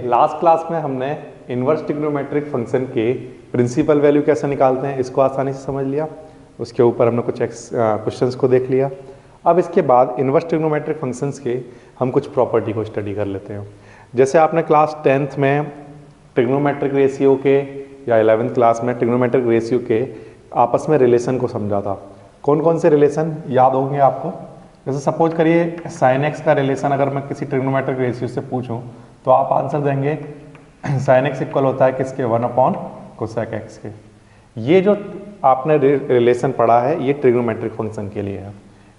Last class में हमने inverse trigonometric function के प्रिंसिपल वैल्यू कैसे निकालते हैं इसको आसानी से समझ लिया। उसके ऊपर हमने कुछ क्वेश्चंस को देख लिया। अब इसके बाद इन्वर्स ट्रिग्नोमेट्रिक फंक्शंस के हम कुछ प्रॉपर्टी को स्टडी कर लेते हैं। जैसे आपने क्लास 10th में ट्रिग्नोमेट्रिक रेशियो के या 11th क्लास में ट्रिग्नोमेट्रिक रेशियो के आपस में रिलेशन को समझा था। कौन कौन से रिलेशन याद होंगे आपको? जैसे सपोज करिए साइन एक्स का रिलेशन अगर मैं किसी ट्रिग्नोमेट्रिक रेशियो से पूछूं तो आप आंसर देंगे साइन एक्स इक्वल होता है किसके 1 कोसेक एक्स के। ये जो आपने रिलेशन पढ़ा है ये ट्रिग्नोमेट्रिक फंक्शन के लिए है।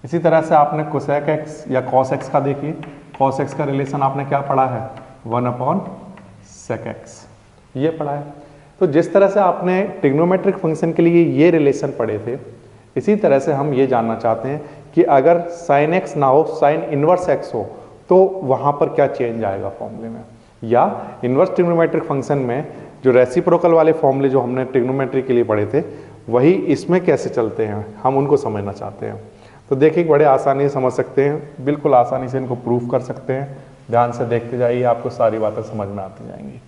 इसी तरह से आपने कोसेक एक्स या कॉस एक्स का देखिए, कॉस एक्स का रिलेशन आपने क्या पढ़ा है 1/sec एक्स, ये पढ़ा है। तो जिस तरह से आपने ट्रिग्नोमेट्रिक फंक्शन के लिए ये रिलेशन पढ़े थे, इसी तरह से हम ये जानना चाहते हैं कि अगर साइन एक्स ना हो साइन इनवर्स एक्स हो तो वहाँ पर क्या चेंज आएगा फॉर्मूले में, या इनवर्स ट्रिग्नोमेट्रिक फंक्शन में जो रेसिप्रोकल वाले फॉर्मूले जो हमने ट्रिग्नोमेट्री के लिए पढ़े थे वही इसमें कैसे चलते हैं, हम उनको समझना चाहते हैं। तो देखिए बड़े आसानी से समझ सकते हैं, बिल्कुल आसानी से इनको प्रूफ कर सकते हैं। ध्यान से देखते जाइए, आपको सारी बातें समझ में आती जाएंगी।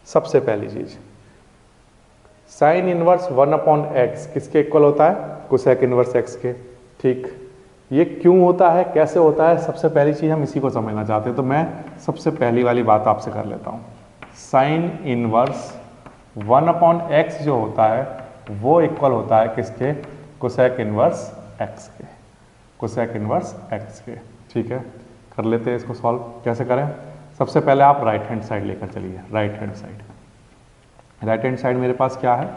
सबसे पहली चीज, साइन इनवर्स 1/x किसके इक्वल होता है? कोसेक इनवर्स x के। ठीक, ये क्यों होता है, कैसे होता है, सबसे पहली चीज हम इसी को समझना चाहते हैं। तो मैं सबसे पहली वाली बात आपसे कर लेता हूं। साइन इनवर्स 1/x जो होता है वो इक्वल होता है किसके? कोसेक इनवर्स x के, कोसेक इनवर्स x के। ठीक है, कर लेते हैं इसको सॉल्व। कैसे करें? सबसे पहले आप राइट हैंड साइड लेकर चलिए। Right hand side, right hand side मेरे पास क्या है?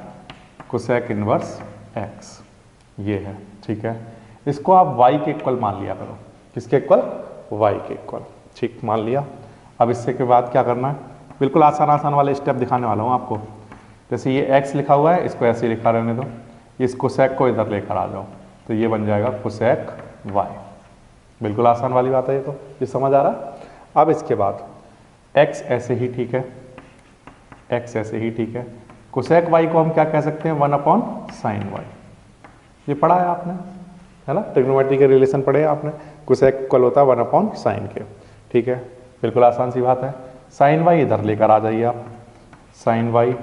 कोसेक इनवर्स x, ये है। ठीक है, इसको आप y के इक्वल मान लिया करो। किसके इक्वल? y के इक्वल। ठीक, मान लिया। अब इससे के बाद क्या करना है? बिल्कुल आसान आसान वाले स्टेप दिखाने वाला हूँ आपको। जैसे ये x लिखा हुआ है, इसको ऐसे ही लिखा रहने दो। इस कोसेक को इधर लेकर आ जाओ तो ये बन जाएगा कोसेक y। बिल्कुल आसान वाली बात है ये, तो ये समझ आ रहा। अब इसके बाद x ऐसे ही ठीक है, x ऐसे ही ठीक है। कोसेक y को हम क्या कह सकते हैं? 1/sin y। ये पढ़ा है आपने, है ना? ट्रिग्नोमेट्री के रिलेशन पढ़े हैं आपने। कोसेक इक्वल होता है 1/sin के। ठीक है, बिल्कुल आसान सी बात है। साइन y इधर लेकर आ जाइए आप। Sign y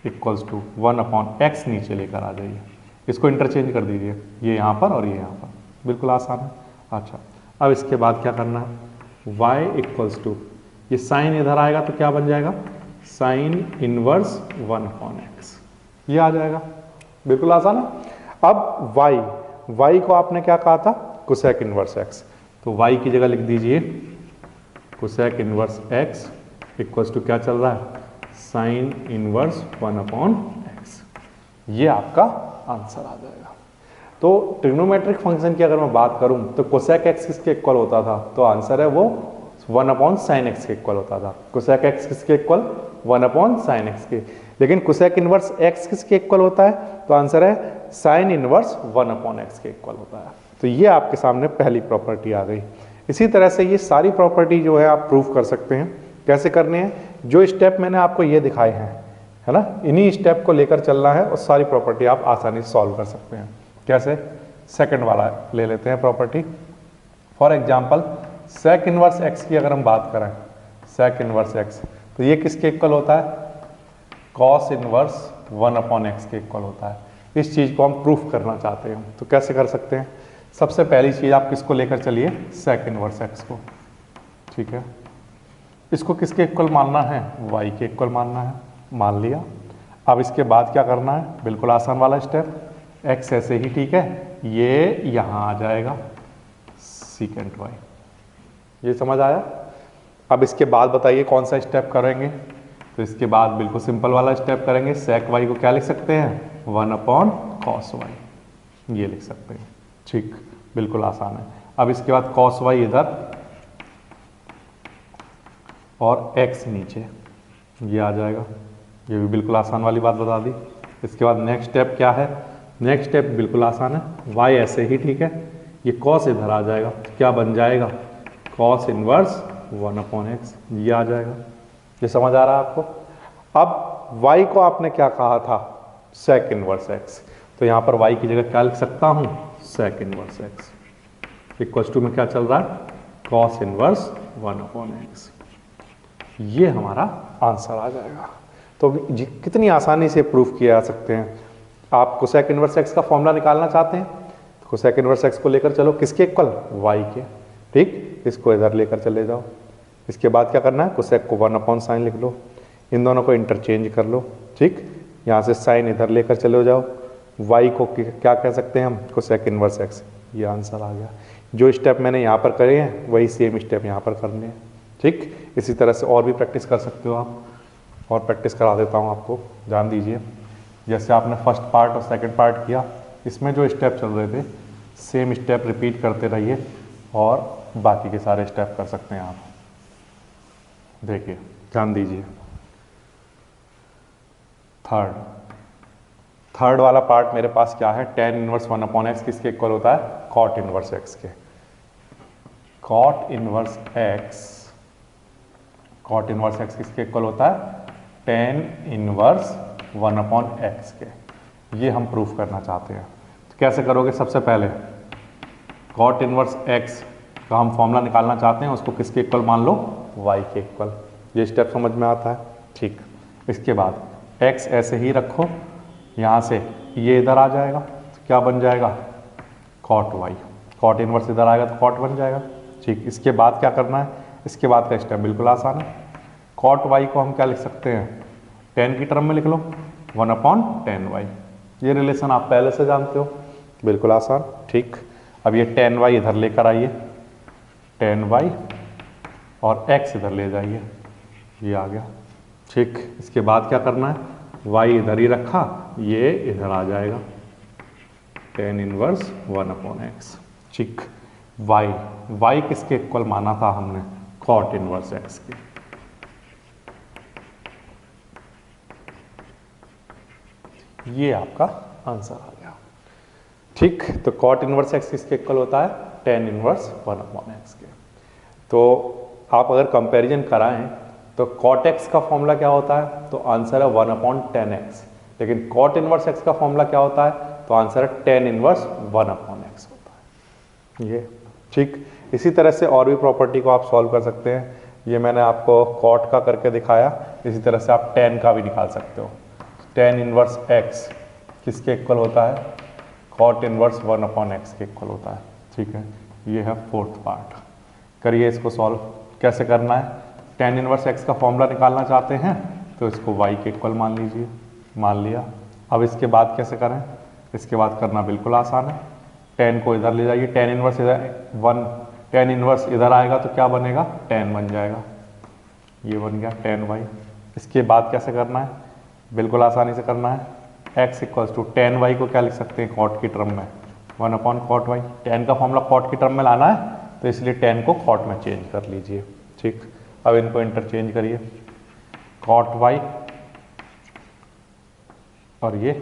equals to 1/x नीचे लेकर आ जाइए। इसको इंटरचेंज कर दीजिए, ये यहाँ पर और ये यहाँ पर। बिल्कुल आसान है। अच्छा, अब इसके बाद क्या करना है? y इक्वल्स टू, ये साइन इधर आएगा तो क्या बन जाएगा? साइन इनवर्स 1/x, ये आ जाएगा। बिल्कुल आसान है। अब y को आपने क्या कहा था? कोसेक इनवर्स x, तो y की जगह लिख दीजिए cosec inverse x equals to क्या चल रहा है? Sine inverse 1/x। ये आपका आंसर आ जाएगा। तो ट्रिग्नोमेट्रिक फंक्शन की अगर मैं बात करूं तो कोसेक x किसके इक्वल होता था? तो आंसर है वो 1/sin x के इक्वल होता था। कोसेक x किसके इक्वल? 1/sin x के। लेकिन कोसेक इनवर्स x किसके इक्वल होता है? तो आंसर है साइन इनवर्स 1/x के इक्वल होता है। तो ये आपके सामने पहली प्रॉपर्टी आ गई। इसी तरह से ये सारी प्रॉपर्टी जो है आप प्रूफ कर सकते हैं। कैसे करने हैं? जो स्टेप मैंने आपको ये दिखाए हैं, है ना, इन्हीं स्टेप को लेकर चलना है और सारी प्रॉपर्टी आप आसानी से सॉल्व कर सकते हैं। कैसे? सेकंड वाला ले लेते हैं property. For example sec inverse x की अगर हम बात करें, सेक इनवर्स x, तो ये किसके इक्वल होता है? कॉस इनवर्स 1/x के इक्वल होता है। इस चीज को हम प्रूफ करना चाहते हैं, तो कैसे कर सकते हैं? सबसे पहली चीज आप किसको लेकर चलिए? सेक इनवर्स x को। ठीक है, इसको किसके इक्वल मानना है? y के इक्वल मानना है। मान लिया। अब इसके बाद क्या करना है? बिल्कुल आसान वाला स्टेप, x ऐसे ही ठीक है, ये यहां आ जाएगा सीकेंट y। ये समझ आया? अब इसके बाद बताइए कौन सा स्टेप करेंगे? तो इसके बाद बिल्कुल सिंपल वाला स्टेप करेंगे। सेक y को क्या लिख सकते हैं? 1/cos y, ये लिख सकते हैं। ठीक, बिल्कुल आसान है। अब इसके बाद cos y इधर और x नीचे, ये आ जाएगा। ये भी बिल्कुल आसान वाली बात बता दी। इसके बाद नेक्स्ट स्टेप क्या है? नेक्स्ट स्टेप बिल्कुल आसान है। y ऐसे ही ठीक है, ये cos इधर आ जाएगा, क्या बन जाएगा? cos इनवर्स 1/x, ये आ जाएगा। ये समझ आ रहा है आपको? अब y को आपने क्या कहा था? सेक इनवर्स x, तो यहाँ पर y की जगह क्या लिख सकता हूँ? Sec inverse x equals to में क्या चल रहा है? cos inverse 1/x। ये हमारा आंसर आ जाएगा। तो कितनी आसानी से प्रूफ किया जा सकते हैं। आप कोसेक इनवर्स एक्स का फॉर्मूला निकालना चाहते हैं तो कोसेक इनवर्स एक्स को लेकर चलो, किसके इक्वल, वाई के, ठीक। इसको इधर लेकर चले जाओ। इसके बाद क्या करना है, कोसेक को 1/sin लिख लो, इन दोनों को इंटरचेंज कर लो, ठीक। यहाँ से साइन इधर लेकर चले जाओ, वाई को क्या कह सकते हैं हम, कोसेक इनवर्स एक्स। ये आंसर आ गया। जो स्टेप मैंने यहाँ पर करे हैं वही सेम स्टेप यहाँ पर करने हैं, ठीक। इसी तरह से और भी प्रैक्टिस कर सकते हो आप, और प्रैक्टिस करा देता हूँ आपको, जान दीजिए। जैसे आपने फर्स्ट पार्ट और सेकंड पार्ट किया, इसमें जो स्टेप चल रहे थे सेम स्टेप रिपीट करते रहिए और बाकी के सारे स्टेप कर सकते हैं आप। देखिए, ध्यान दीजिए। थर्ड वाला पार्ट मेरे पास क्या है, tan इनवर्स 1/x किसके इक्वल होता है, cot इनवर्स x के। cot इनवर्स x किसके इक्वल होता है, tan इनवर्स 1/x के। ये हम प्रूफ करना चाहते हैं। तो कैसे करोगे, सबसे पहले cot इनवर्स x का हम फॉर्मूला निकालना चाहते हैं, उसको किसके इक्वल मान लो, y के इक्वल। ये स्टेप समझ में आता है, ठीक। इसके बाद x ऐसे ही रखो, यहाँ से ये इधर आ जाएगा तो क्या बन जाएगा, cot y। cot इनवर्स इधर आएगा तो cot बन जाएगा, ठीक। इसके बाद क्या करना है, इसके बाद का स्टेप बिल्कुल आसान है। cot y को हम क्या लिख सकते हैं, tan की टर्म में लिख लो, 1/tan y। ये रिलेशन आप पहले से जानते हो, बिल्कुल आसान, ठीक। अब ये tan y इधर लेकर आइए, tan y, और x इधर ले जाइए, ये आ गया, ठीक। इसके बाद क्या करना है, y इधर ही रखा, ये इधर आ जाएगा, tan इनवर्स 1/x, ठीक। y किसके इक्वल माना था हमने, cot इनवर्स x के। ये आपका आंसर आ गया, ठीक। तो cot इनवर्स x किसके इक्वल होता है, tan इनवर्स 1/x के। तो आप अगर कंपैरिजन कराएं तो cot x का फॉर्मूला क्या होता है, तो आंसर है 1/tan x। लेकिन cot इनवर्स x का फॉर्मूला क्या होता है, तो आंसर है tan इनवर्स 1/x होता है, ये, ठीक। इसी तरह से और भी प्रॉपर्टी को आप सॉल्व कर सकते हैं। ये मैंने आपको cot का करके दिखाया, इसी तरह से आप tan का भी निकाल सकते हो। tan इनवर्स x किसके इक्वल होता है, cot इनवर्स 1/x के इक्वल होता है, ठीक है। ये है फोर्थ पार्ट। करिए इसको सॉल्व, कैसे करना है, tan इनवर्स x का फॉर्मूला निकालना चाहते हैं तो इसको y के इक्वल मान लीजिए, मान लिया। अब इसके बाद कैसे करें, इसके बाद करना बिल्कुल आसान है। tan को इधर ले जाइए, tan इनवर्स tan इनवर्स इधर आएगा तो क्या बनेगा, tan बन जाएगा, ये बन गया tan y। इसके बाद कैसे करना है, बिल्कुल आसानी से करना है, x equals to tan y को क्या लिख सकते हैं, cot की टर्म में 1/cot y। tan का फॉर्मूला cot की टर्म में लाना है तो इसलिए tan को cot में चेंज कर लीजिए, ठीक। अब इनको इंटरचेंज करिए, cot y और ये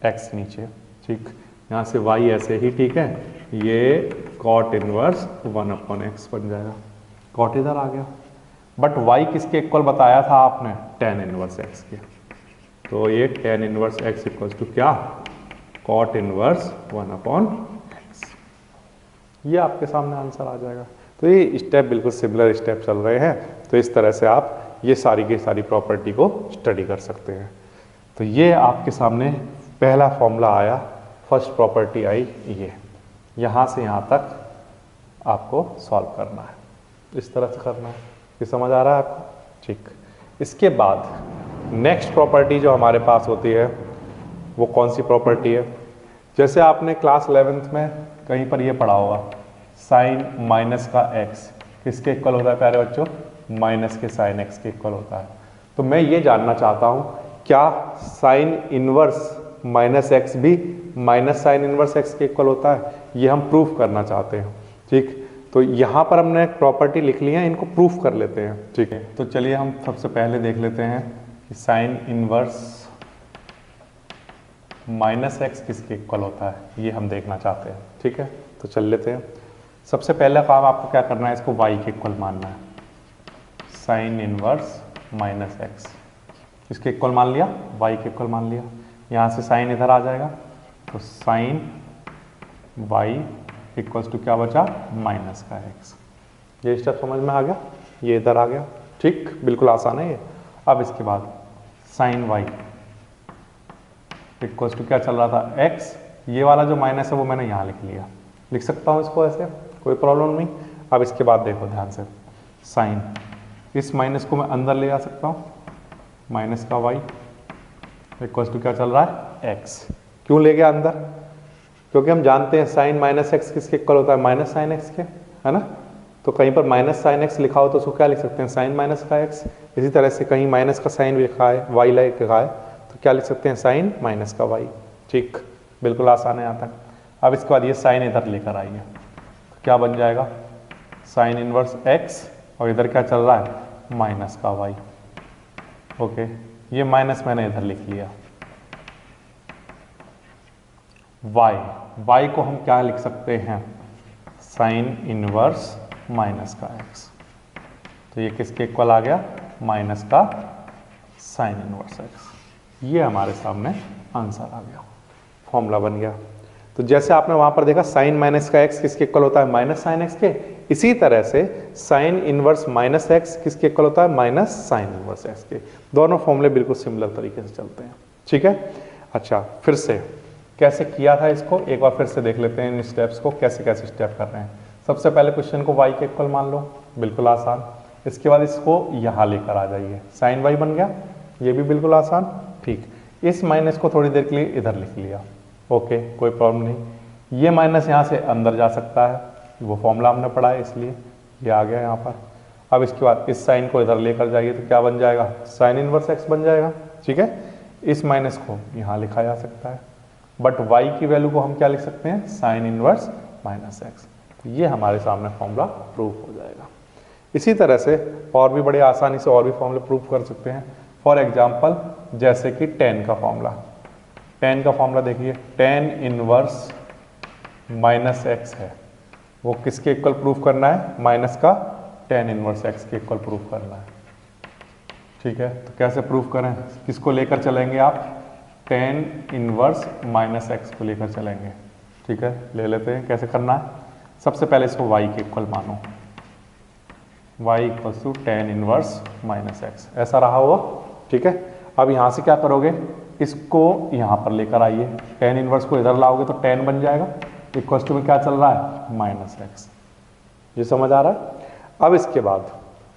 x नीचे, ठीक। यहाँ से y ऐसे ही, ठीक है। ये cot इनवर्स 1/x बन जाएगा, cot इधर आ गया। बट y किसके इक्वल बताया था आपने, tan इनवर्स x के। तो ये tan inverse x equals to क्या, cot इनवर्स 1/x। ये आपके सामने आंसर आ जाएगा। तो ये स्टेप बिल्कुल सिमिलर स्टेप चल रहे हैं, तो इस तरह से आप ये सारी की सारी प्रॉपर्टी को स्टडी कर सकते हैं। तो ये आपके सामने पहला फॉर्मूला आया, फर्स्ट प्रॉपर्टी आई, ये यहाँ से यहाँ तक आपको सॉल्व करना है, इस तरह से करना है। ये समझ आ रहा है आपको, ठीक। इसके बाद नेक्स्ट प्रॉपर्टी जो हमारे पास होती है वो कौन सी प्रॉपर्टी है, जैसे आपने क्लास 11th में कहीं पर ये पढ़ा होगा, साइन माइनस का x किसके इक्वल होता है प्यारे बच्चों, माइनस के साइन x के इक्वल होता है। तो मैं ये जानना चाहता हूँ, क्या साइन इनवर्स माइनस एक्स भी माइनस साइन इनवर्स एक्स के इक्वल होता है, ये हम प्रूफ करना चाहते हैं, ठीक। तो यहाँ पर हमने एक प्रॉपर्टी लिख ली है, इनको प्रूफ कर लेते हैं, ठीक है। तो चलिए हम सबसे पहले देख लेते हैं कि साइन इनवर्स माइनस एक्स किसके इक्वल होता है, ये हम देखना चाहते हैं, ठीक है। तो चल लेते हैं। सबसे पहला काम आपको क्या करना है, इसको y के इक्वल मानना है। साइन इनवर्स माइनस एक्स इसके इक्वल मान लिया, y के इक्वल मान लिया। यहाँ से साइन इधर आ जाएगा तो साइन y इक्वल्स टू क्या बचा, माइनस का x। ये स्टेप समझ में आ गया, ये इधर आ गया, ठीक, बिल्कुल आसान है ये। अब इसके बाद साइन वाई इक्वल्स टू क्या चल रहा था एक्स, ये वाला जो माइनस है वो मैंने यहाँ लिख लिया, लिख सकता हूँ इसको ऐसे, कोई प्रॉब्लम नहीं। अब इसके बाद देखो ध्यान से, साइन इस माइनस को मैं अंदर ले आ सकता हूँ, माइनस का वाई इक्वल्स टू क्या चल रहा है एक्स। क्यों ले गया अंदर? क्योंकि हम जानते हैं साइन माइनस एक्स किसके इक्वल होता है, माइनस साइन एक्स के, है ना। तो कहीं पर माइनस साइन एक्स लिखा हो तो उसको क्या लिख सकते हैं, साइन माइनस का एक्स। इसी तरह से कहीं माइनस का साइन भी लिखा है, वाई लिखा है, तो क्या लिख सकते हैं, साइन माइनस का वाई। ठीक, बिल्कुल आसान है यहाँ तक। अब इसके बाद ये साइन इधर लेकर आइए, तो क्या बन जाएगा, साइन इनवर्स एक्स और इधर क्या चल रहा है, माइनस का वाई। ओके, ये माइनस मैंने इधर लिख लिया। y को हम क्या लिख सकते हैं, साइन इनवर्स माइनस का x। तो ये किसके इक्वल आ गया, माइनस का साइन इनवर्स x। ये हमारे सामने आंसर आ गया, फॉर्मूला बन गया। तो जैसे आपने वहां पर देखा साइन माइनस का x किसके इक्वल होता है, माइनस साइन x के, इसी तरह से साइन इनवर्स माइनस x किसके इक्वल होता है, माइनस साइन इनवर्स x के। दोनों फॉर्मूले बिल्कुल सिमिलर तरीके से चलते हैं। ठीक है, अच्छा फिर से कैसे किया था इसको एक बार फिर से देख लेते हैं, इन स्टेप्स को कैसे कैसे स्टेप कर रहे हैं। सबसे पहले क्वेश्चन को y के इक्वल मान लो, बिल्कुल आसान। इसके बाद इसको यहाँ लेकर आ जाइए, साइन y बन गया, ये भी बिल्कुल आसान। ठीक, इस माइनस को थोड़ी देर के लिए इधर लिख लिया, ओके कोई प्रॉब्लम नहीं। ये माइनस यहाँ से अंदर जा सकता है, वो फॉर्मूला हमने पढ़ा है इसलिए ये आ गया यहाँ पर। अब इसके बाद इस साइन को इधर लेकर जाइए तो क्या बन जाएगा, साइन इनवर्स x बन जाएगा। ठीक है, इस माइनस को यहाँ लिखा जा सकता है, बट y की वैल्यू को हम क्या लिख सकते हैं, साइन इनवर्स माइनस एक्स। तो ये हमारे सामने फॉर्मूला प्रूव हो जाएगा। इसी तरह से और भी बड़े आसानी से और भी फॉर्मूले प्रूव कर सकते हैं। फॉर एग्जांपल जैसे कि tan का फॉर्मूला, tan का फॉर्मूला देखिए, tan इनवर्स माइनस एक्स है, वो किसके इक्वल प्रूफ करना है, माइनस का tan इनवर्स एक्स के इक्वल प्रूफ करना है। ठीक है, तो कैसे प्रूफ करें, किसको लेकर चलेंगे आप, tan इनवर्स माइनस एक्स को लेकर चलेंगे। ठीक है, ले लेते हैं, कैसे करना है। सबसे पहले इसको y के इक्वल मानो, y equals to tan inverse minus x, ऐसा रहा हुआ। ठीक है, अब यहाँ से क्या करोगे, इसको यहाँ पर लेकर आइए, tan इनवर्स को इधर लाओगे तो tan बन जाएगा, इक्वल्स टू में क्या चल रहा है, माइनस एक्स। ये समझ आ रहा है। अब इसके बाद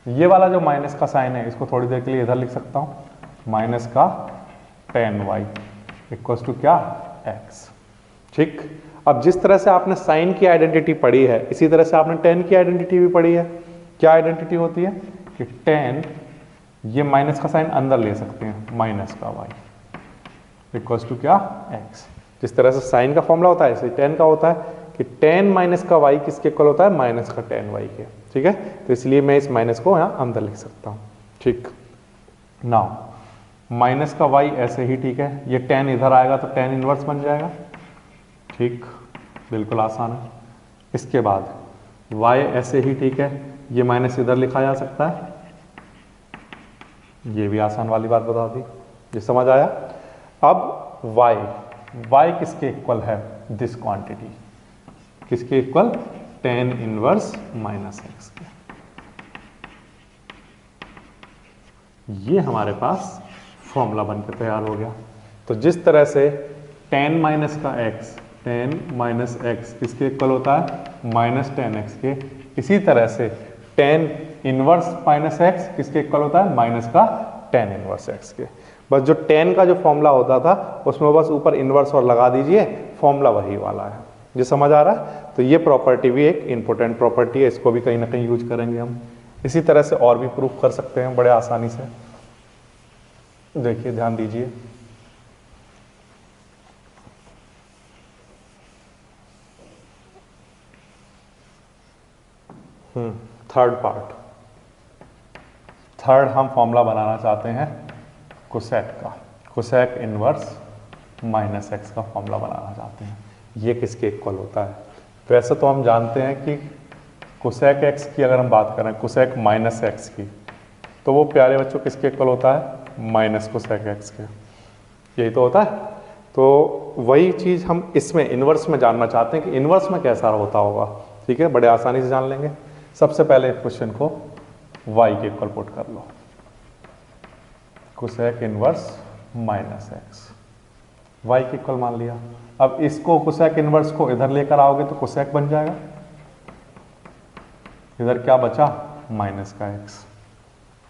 ये वाला जो माइनस का साइन है इसको थोड़ी देर के लिए इधर लिख सकता हूँ, माइनस का tan y इक्वल्स टू क्या, x। ठीक, अब जिस तरह से आपने साइन की आइडेंटिटी पढ़ी है इसी तरह से आपने tan की आइडेंटिटी भी पढ़ी है। क्या आइडेंटिटी होती है कि tan, ये माइनस का साइन अंदर ले सकते हैं, माइनस का y इक्वल्स टू क्या, x। जिस तरह से साइन का फॉर्मूला होता है ऐसे tan का होता है कि tan माइनस का y किसके इक्वल होता है, माइनस का tan y के। ठीक है, तो इसलिए मैं इस माइनस को यहाँ अंदर लिख सकता हूँ। ठीक, नाउ माइनस का y ऐसे ही, ठीक है, ये tan इधर आएगा तो tan इनवर्स बन जाएगा। ठीक, बिल्कुल आसान है। इसके बाद y ऐसे ही, ठीक है, ये माइनस इधर लिखा जा सकता है, ये भी आसान वाली बात बता दी, ये समझ आया। अब y किसके इक्वल है, दिस क्वांटिटी किसके equal, tan inverse minus x के। ये हमारे पास फॉर्मूला बनकर तैयार हो गया। तो जिस तरह से tan माइनस का x, tan माइनस एक्स किसके इक्वल होता है, माइनस tan x के, इसी तरह से tan इनवर्स माइनस एक्स किसके इक्वल होता है, माइनस का tan इनवर्स x के। बस जो tan का जो फॉर्मूला होता था उसमें बस ऊपर इनवर्स और लगा दीजिए, फॉर्मूला वही वाला है। ये समझ आ रहा है। तो ये प्रॉपर्टी भी एक इंपॉर्टेंट प्रॉपर्टी है, इसको भी कहीं ना कहीं यूज करेंगे हम। इसी तरह से और भी प्रूफ कर सकते हैं बड़े आसानी से। देखिए, ध्यान दीजिए, थर्ड पार्ट, थर्ड हम फॉर्मूला बनाना चाहते हैं कोसेक का, कोसेक इनवर्स माइनस एक्स का फॉर्मूला बनाना चाहते हैं। ये किसके इक्वल होता है, वैसे तो हम जानते हैं कि कोसेक एक्स की अगर हम बात करें, कोसेक माइनस एक्स की, तो वो प्यारे बच्चों किसके इक्वल होता है, माइनस कोसेक एक्स के। यही तो होता है। तो वही चीज़ हम इसमें इनवर्स में जानना चाहते हैं कि इनवर्स में कैसा होता होगा। ठीक है, बड़े आसानी से जान लेंगे। सबसे पहले क्वेश्चन को वाई के इक्वल पुट कर लो, cosec inverse minus x, y के इक्वल मान लिया। अब इसको कोसेक इनवर्स को इधर लेकर आओगे तो कोसेक बन जाएगा, इधर क्या बचा माइनस का एक्स।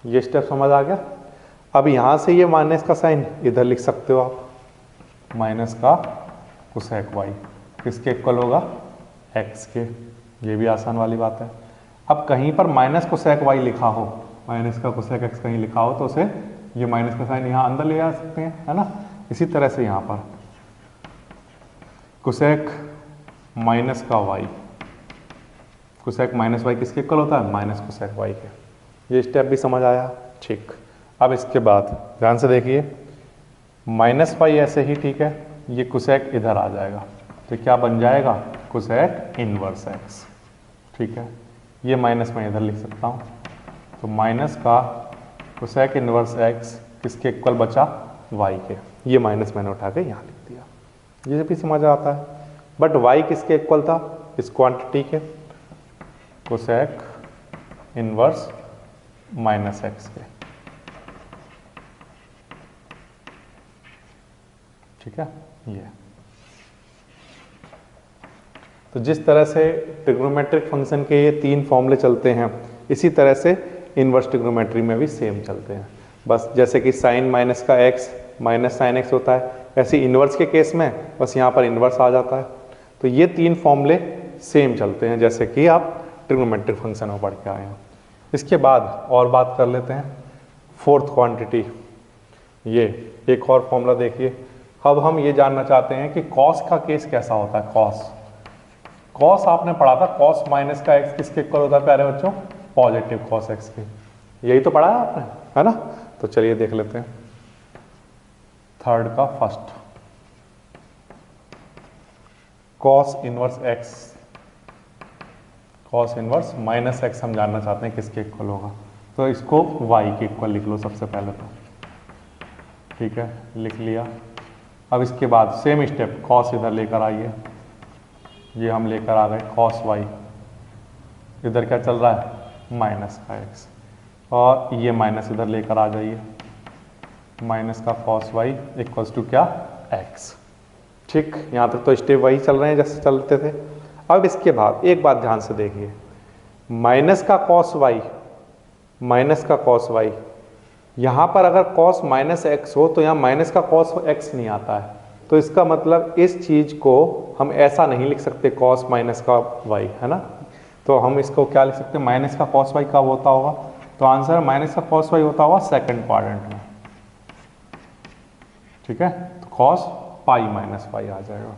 ये स्टेप समझ आ गया। अब यहां से ये माइनस का साइन इधर लिख सकते हो आप, माइनस का कोसेक वाई किसके इक्वल होगा एक्स के। ये भी आसान वाली बात है। अब कहीं पर माइनस कोसेक वाई लिखा हो, माइनस का कोसेक एक्स कहीं लिखा हो तो उसे ये माइनस का साइन यहाँ अंदर ले आ सकते हैं, है ना। इसी तरह से यहाँ पर कोसेक माइनस का वाई, कोसेक माइनस वाई किसके इक्वल होता है माइनस कोसेक वाई के। ये स्टेप भी समझ आया, ठीक। अब इसके बाद ध्यान से देखिए, माइनस वाई ऐसे ही ठीक है, ये कोसेक इधर आ जाएगा तो क्या बन जाएगा कोसेक इनवर्स एक्स, ठीक है। ये माइनस मैं इधर लिख सकता हूँ, तो माइनस का कोसेक इनवर्स एक्स किसके इक्वल बचा वाई के। ये माइनस मैंने उठा के यहाँ लिख दिया, ये भी समझ आता है। बट वाई किसके इक्वल था इस क्वांटिटी के, कोसेक इनवर्स माइनस एक्स के, ठीक है। ये तो जिस तरह से ट्रिग्नोमेट्रिक फंक्शन के ये 3 फॉर्मूले चलते हैं, इसी तरह से इनवर्स ट्रिग्नोमेट्री में भी सेम चलते हैं। बस जैसे कि साइन माइनस का एक्स माइनस साइन एक्स होता है, ऐसे इनवर्स के केस में बस यहाँ पर इनवर्स आ जाता है। तो ये 3 फॉर्मूले सेम चलते हैं, जैसे कि आप ट्रिग्नोमेट्रिक फंक्शन में पढ़ के आए हैं। इसके बाद और बात कर लेते हैं फोर्थ क्वांटिटी। ये एक और फॉर्मूला देखिए। अब हम ये जानना चाहते हैं कि कॉस का केस कैसा होता है। कॉस आपने पढ़ा था, कॉस माइनस का एक्स किसके इक्वल होता है प्यारे बच्चों, पॉजिटिव कॉस एक्स के। यही तो पढ़ा है आपने, है ना। तो चलिए देख लेते हैं थर्ड का first, cos inverse x, cos inverse minus x हम जानना चाहते हैं किसके इक्वल होगा। तो इसको वाई के इक्वल लिख लो सबसे पहले तो, ठीक है, लिख लिया। अब इसके बाद सेम स्टेप, कॉस इधर लेकर आइए, ये हम लेकर आ गए कॉस वाई, इधर क्या चल रहा है माइनस का एक्स, और ये माइनस इधर लेकर आ जाइए, माइनस का कॉस वाई इक्वल्स टू क्या एक्स, ठीक। यहाँ तक तो स्टेप वही चल रहे हैं जैसे चलते थे। अब इसके बाद एक बात ध्यान से देखिए, माइनस का कॉस वाई, माइनस का कॉस वाई, यहाँ पर अगर कॉस माइनस एक्स हो तो यहाँ माइनस का कॉस एक्स नहीं आता है। तो इसका मतलब इस चीज को हम ऐसा नहीं लिख सकते कॉस माइनस का वाई, है ना। तो हम इसको क्या लिख सकते हैं, माइनस का कॉस वाई कब होता होगा, तो आंसर माइनस का कॉस वाई होता होगा सेकंड क्वाड्रेंट में, ठीक है। तो कॉस पाई माइनस पाई आ जाएगा।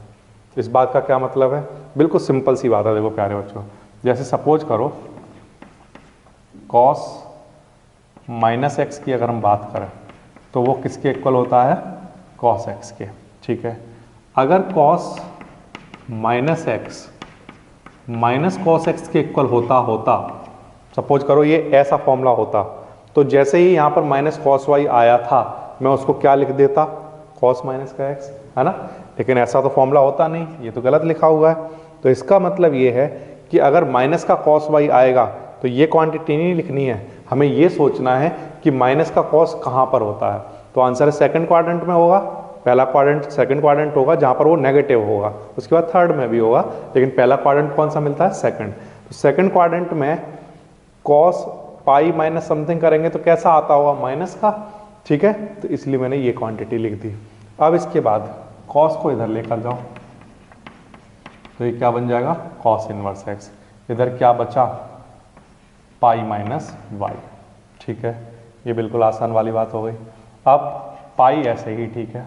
इस बात का क्या मतलब है, बिल्कुल सिंपल सी बात है। देखो प्यारे बच्चों, जैसे सपोज करो कॉस माइनस एक्स की अगर हम बात करें तो वो किसके इक्वल होता है कॉस एक्स के, ठीक है। अगर cos minus x minus cos x के इक्वल होता, सपोज करो ये ऐसा फॉर्मूला होता, तो जैसे ही यहाँ पर माइनस कॉस वाई आया था मैं उसको क्या लिख देता कॉस माइनस का एक्स, है ना। लेकिन ऐसा तो फॉर्मूला होता नहीं, ये तो गलत लिखा हुआ है। तो इसका मतलब ये है कि अगर माइनस का कॉस वाई आएगा तो ये क्वांटिटी नहीं लिखनी है, हमें ये सोचना है कि माइनस का कॉस कहाँ पर होता है। तो आंसर सेकंड क्वाड्रेंट में होगा, पहला क्वाड्रेंट सेकंड क्वाड्रेंट होगा जहाँ पर वो नेगेटिव होगा, उसके बाद थर्ड में भी होगा, लेकिन पहला क्वाड्रेंट कौन सा मिलता है सेकंड। तो सेकंड क्वाड्रेंट में कॉस पाई माइनस समथिंग करेंगे तो कैसा आता होगा माइनस का, ठीक है। तो इसलिए मैंने ये क्वांटिटी लिख दी। अब इसके बाद कॉस को इधर लेकर जाओ तो ये क्या बन जाएगा कॉस इनवर्स एक्स, इधर क्या बचा पाई माइनस वाई, ठीक है। ये बिल्कुल आसान वाली बात हो गई। अब पाई ऐसे ही ठीक है,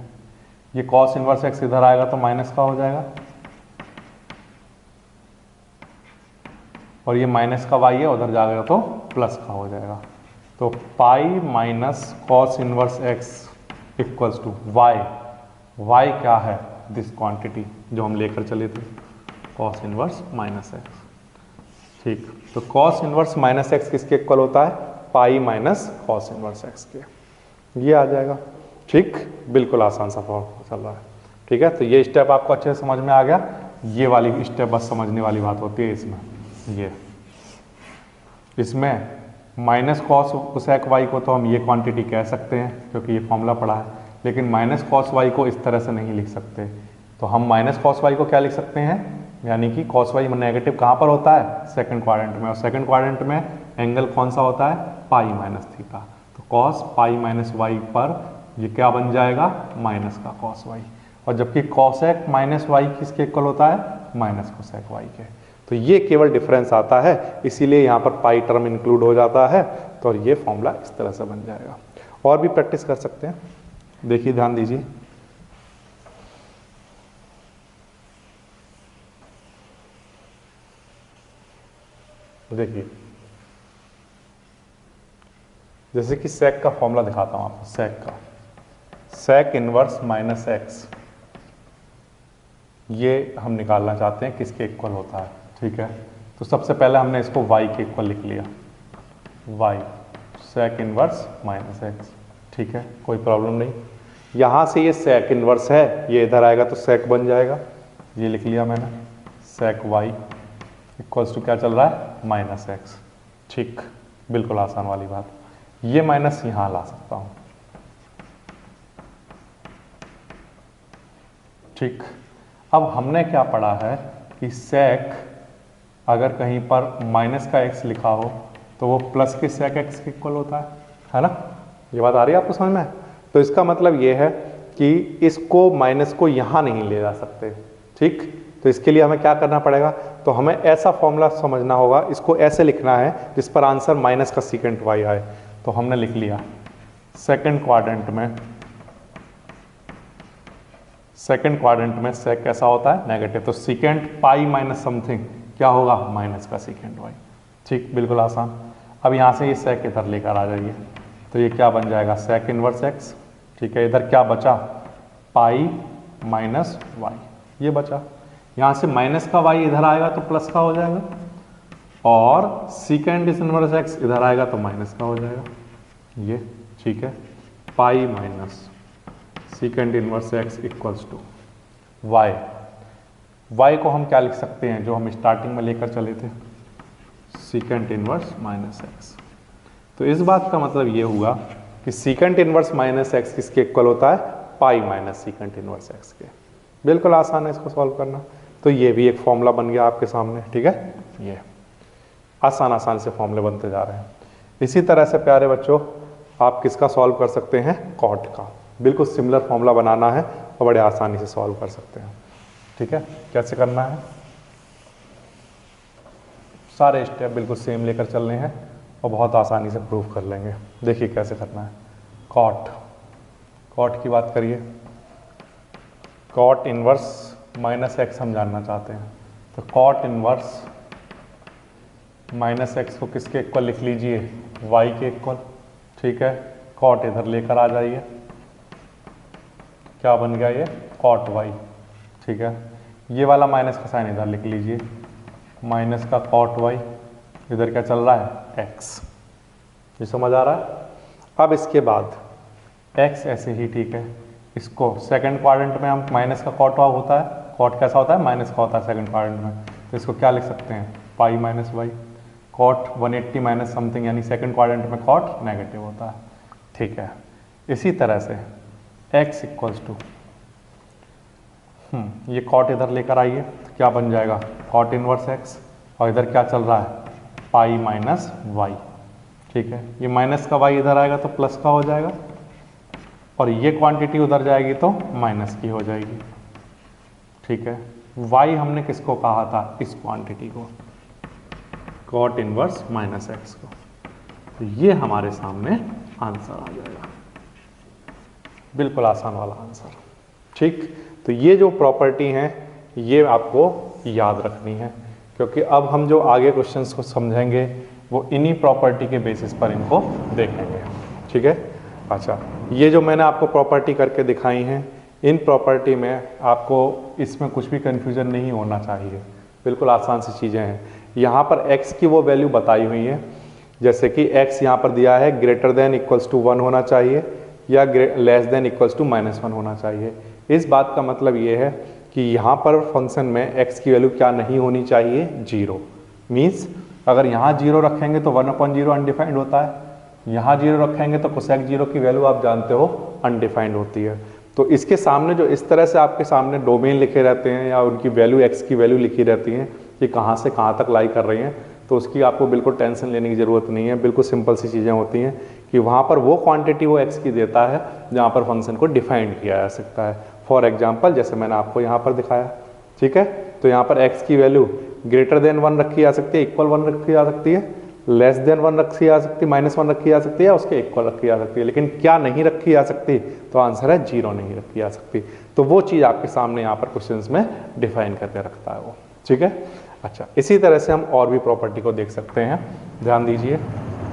ये कॉस इनवर्स एक्स इधर आएगा तो माइनस का हो जाएगा, और ये माइनस का वाई है उधर जाएगा तो प्लस का हो जाएगा। तो pi minus cos inverse x equals to y, y क्या है दिस क्वांटिटी जो हम लेकर चले थे कॉस इनवर्स माइनस एक्स, ठीक। तो कॉस इनवर्स माइनस एक्स किसके इक्वल होता है pi minus cos inverse x के, ये आ जाएगा, ठीक। बिल्कुल आसान सा फॉर्मूला चल रहा है, ठीक है। तो ये स्टेप आपको अच्छे से समझ में आ गया। ये वाली स्टेप बस समझने वाली बात होती है इसमें, ये इसमें माइनस कॉस कोसेक वाई को तो हम ये क्वांटिटी कह सकते हैं क्योंकि ये फॉर्मूला पढ़ा है, लेकिन माइनस कॉस वाई को इस तरह से नहीं लिख सकते। तो हम माइनस कॉस वाई को क्या लिख सकते हैं, यानी कि कॉस वाई नेगेटिव कहाँ पर होता है, सेकंड क्वाड्रेंट में, और सेकंड क्वाड्रेंट में एंगल कौन सा होता है, पाई माइनस थीटा। तो कॉस पाई माइनस वाई पर ये क्या बन जाएगा, माइनस का कॉस वाई, और जबकि कॉसेक माइनस वाई किसके इक्वल होता है, माइनस कोसेक वाई के। तो ये केवल डिफरेंस आता है, इसीलिए यहाँ पर पाई टर्म इंक्लूड हो जाता है। तो ये फॉर्मूला इस तरह से बन जाएगा। और भी प्रैक्टिस कर सकते हैं, देखिए ध्यान दीजिए। देखिए जैसे कि सेक का फॉर्मूला दिखाता हूं आपको, सेक का, सेक इनवर्स माइनस एक्स, ये हम निकालना चाहते हैं किसके इक्वल होता है, ठीक है। तो सबसे पहले हमने इसको y के इक्वल लिख लिया, y sec inverse minus x, ठीक है, कोई प्रॉब्लम नहीं। यहाँ से ये सेक इनवर्स है, ये इधर आएगा तो सेक बन जाएगा, ये लिख लिया मैंने, सेक y इक्वल्स टू क्या चल रहा है, माइनस एक्स, ठीक, बिल्कुल आसान वाली बात। ये माइनस यहाँ ला सकता हूँ, ठीक। अब हमने क्या पढ़ा है कि सेक अगर कहीं पर माइनस का x लिखा हो तो वो प्लस के सेक x के इक्वल होता है ना, ये बात आ रही है आपको समझ में। तो इसका मतलब ये है कि इसको माइनस को यहाँ नहीं ले जा सकते, ठीक। तो इसके लिए हमें क्या करना पड़ेगा, तो हमें ऐसा फॉर्मूला समझना होगा, इसको ऐसे लिखना है जिस पर आंसर माइनस का सीकेंट y आए। तो हमने लिख लिया सेकंड क्वाड्रेंट में सेक कैसा होता है, नेगेटिव, तो सीकेंट पाई माइनस समथिंग क्या होगा, माइनस का सीकेंट वाई, ठीक, बिल्कुल आसान। अब यहाँ से ये सेक इधर लेकर आ जाइए, तो ये क्या बन जाएगा, सेक इनवर्स एक्स, ठीक है। इधर क्या बचा, पाई माइनस वाई, ये बचा। यहाँ से माइनस का वाई इधर आएगा तो प्लस का हो जाएगा, और सीकेंट इनवर्स एक्स इधर आएगा तो माइनस का हो जाएगा, ये ठीक है। Pi minus secant inverse x equals to y, y को हम क्या लिख सकते हैं, जो हम स्टार्टिंग में लेकर चले थे, सीकेंट इनवर्स माइनस एक्स। तो इस बात का मतलब ये हुआ कि सीकेंट इनवर्स माइनस एक्स किसके इक्वल होता है, pi minus secant inverse x के। बिल्कुल आसान है इसको सॉल्व करना। तो ये भी एक फॉर्मूला बन गया आपके सामने, ठीक है। ये आसान से फॉर्मूले बनते जा रहे हैं। इसी तरह से प्यारे बच्चों आप किसका सॉल्व कर सकते हैं, कॉट का। बिल्कुल सिमिलर फॉर्मूला बनाना है और बड़े आसानी से सॉल्व कर सकते हैं, ठीक है। कैसे करना है, सारे स्टेप बिल्कुल सेम लेकर चलने हैं और बहुत आसानी से प्रूव कर लेंगे। देखिए कैसे करना है, कॉट की बात करिए, कॉट इनवर्स माइनस एक्स हम जानना चाहते हैं। तो कॉट इनवर्स माइनस एक्स को किसके इक्वल लिख लीजिए, वाई के इक्वल, ठीक है। कॉट इधर लेकर आ जाइए, क्या बन गया ये, कॉट वाई, ठीक है। ये वाला माइनस का साइन इधर लिख लीजिए, माइनस का कॉट वाई, इधर क्या चल रहा है, एक्स, ये समझ आ रहा है। अब इसके बाद एक्स ऐसे ही, ठीक है। इसको सेकंड क्वाड्रेंट में हम माइनस का कॉट होता है, कॉट कैसा होता है, माइनस का होता है सेकंड क्वाड्रेंट में, तो इसको क्या लिख सकते हैं, pi minus y. Cot 180 minus something, यानी सेकंड क्वाड्रेंट में कॉट नेगेटिव होता है, ठीक है। इसी तरह से x इक्वल्स टू ये कॉट इधर लेकर आइए, तो क्या बन जाएगा, कॉट इनवर्स x, और इधर क्या चल रहा है, पाई माइनस वाई, ठीक है। ये माइनस का y इधर आएगा तो प्लस का हो जाएगा, और ये क्वांटिटी उधर जाएगी तो माइनस की हो जाएगी, ठीक है। y हमने किसको कहा था, इस क्वांटिटी को, कॉट इनवर्स माइनस एक्स को। तो ये हमारे सामने आंसर आ जाएगा, बिल्कुल आसान वाला आंसर, ठीक। तो ये जो प्रॉपर्टी हैं ये आपको याद रखनी है, क्योंकि अब हम जो आगे क्वेश्चंस को समझेंगे वो इन्हीं प्रॉपर्टी के बेसिस पर इनको देखेंगे, ठीक है। अच्छा, ये जो मैंने आपको प्रॉपर्टी करके दिखाई हैं, इन प्रॉपर्टी में आपको इसमें कुछ भी कन्फ्यूजन नहीं होना चाहिए, बिल्कुल आसान सी चीज़ें हैं। यहाँ पर x की वो वैल्यू बताई हुई है, जैसे कि x यहाँ पर दिया है ग्रेटर देन इक्वल्स टू 1 होना चाहिए या लेस देन इक्वल्स टू -1 होना चाहिए। इस बात का मतलब ये है कि यहाँ पर फंक्शन में x की वैल्यू क्या नहीं होनी चाहिए, 0। मीन्स अगर यहाँ 0 रखेंगे तो 1/0 अनडिफाइंड होता है, यहाँ 0 रखेंगे तो कोसेक 0 की वैल्यू आप जानते हो अनडिफाइंड होती है। तो इसके सामने जो इस तरह से आपके सामने डोमेन लिखे रहते हैं या उनकी वैल्यू x की वैल्यू लिखी रहती है कि कहाँ से कहाँ तक लाई कर रही हैं, तो उसकी आपको बिल्कुल टेंशन लेने की ज़रूरत नहीं है। बिल्कुल सिंपल सी चीज़ें होती हैं कि वहाँ पर वो क्वांटिटी वो x की देता है जहाँ पर फंक्शन को डिफाइंड किया जा सकता है। फॉर एग्जाम्पल जैसे मैंने आपको यहाँ पर दिखाया, ठीक है, तो यहाँ पर x की वैल्यू ग्रेटर देन 1 रखी जा सकती है, इक्वल 1 रखी जा सकती है, लेस देन 1 रखी जा सकती है, -1 रखी जा सकती है, उसके इक्वल रखी जा सकती है। लेकिन क्या नहीं रखी जा सकती? तो आंसर है 0 नहीं रखी जा सकती। तो वो चीज़ आपके सामने यहाँ पर क्वेश्चंस में डिफाइन करके रखता है वो, ठीक है। अच्छा, इसी तरह से हम और भी प्रॉपर्टी को देख सकते हैं, ध्यान दीजिए।